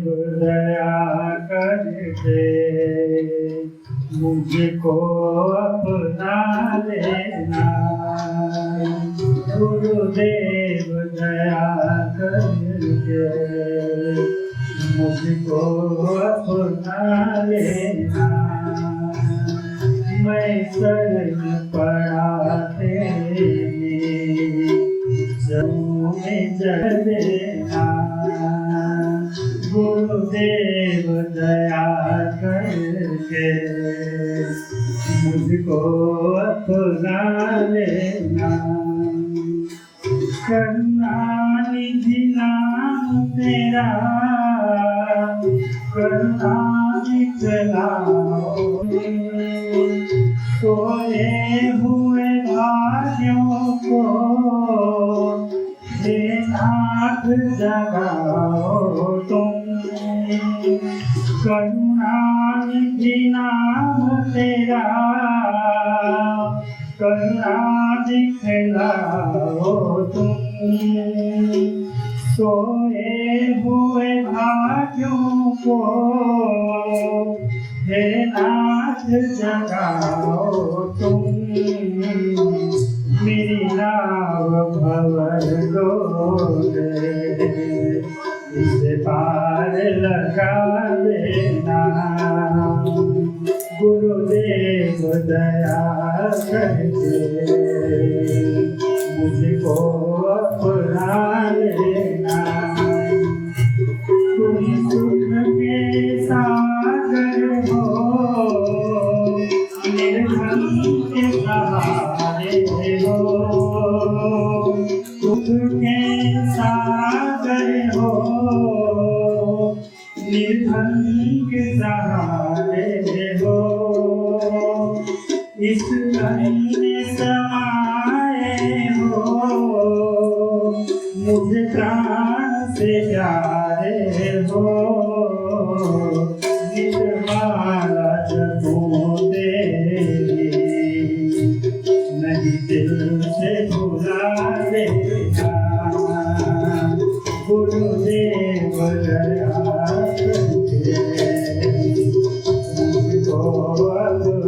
दया करके मुझको अपना लेना। गुरुदेव दया करके मुझको अपना लेना। मैं शरण पड़ा तेरी चरणों में जल देना। गुरुदेव दया करके मुझको अपना लेना। करुणानिधि नाम तेरा करुणानिधि लाओ। सोए हुए भाइयों को हे नाथ जगाओ तुम। करुणानिधि नाम तेरा करुणा दिखलाओ तुम। सोए हुए भाइयों को हे नाथ जगाओ तुम। मेरी नाव भंवर डोले इसे पार लगा देना। गुरुदेव दया करके मुझको अपना लेना। तुम सुख के सागर हो निर्धन के सहारे हो। सुख के सागर हो निर्धन के सहारे हो। इस में समाए हो मुझे प्राण से प्यारे हो। निर्माला जपो तेरी नहीं दिल से भुला देना। गुरुदेव दया करके मुझको अपना।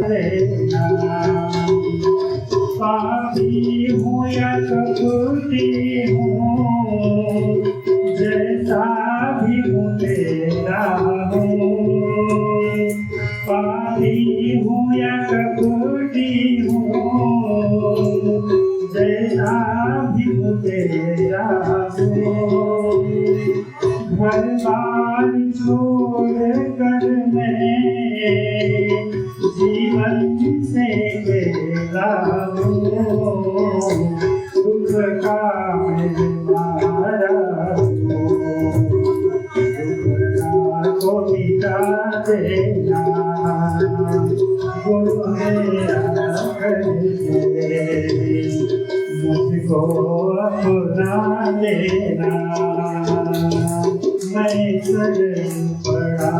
पापी हूँ या कपटी हूँ जैसा भी हूँ तेरा हूँ। पापी हूँ या कपटी हूँ जैसा भी हूँ तेरा हूँ। घर बार छोड़ कर मैं जीवन से गेला हूँ। दुख का मैं मारा हूँ। दुख को मिटा देना। गुरु मेरा करके मुझको अपना लेना। मैं शरण पड़ा